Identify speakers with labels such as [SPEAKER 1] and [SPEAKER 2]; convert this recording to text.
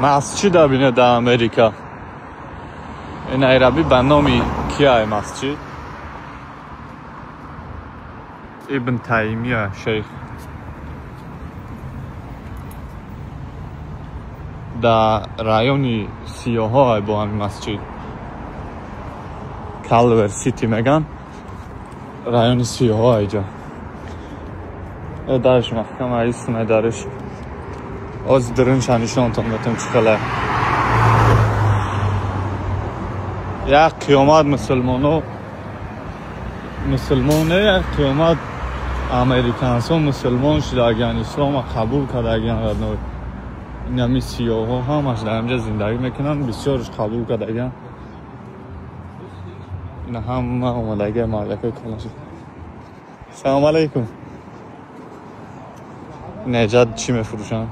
[SPEAKER 1] مسجد بینه در امریکا. این عربی به نامی کیه مسجد؟ ابن تیمیه شیخ. در رایون سیاها با همین مسجد کالور سیتی میگن. رایون سیاها اینجا درش محکم ایستونه درش از درنش نشان تون بتون چخله یک قیامت مسلمانه یک قیامت امریکانسان مسلمان شده اگر اسلام قبول کرده اگر این همی سیاه ها همش در اینجا زندگی میکنن بسیارش قبول کرده اگر این هم اومدگه مالکه کنشه. سلام علیکم. نجات چی میفروشن؟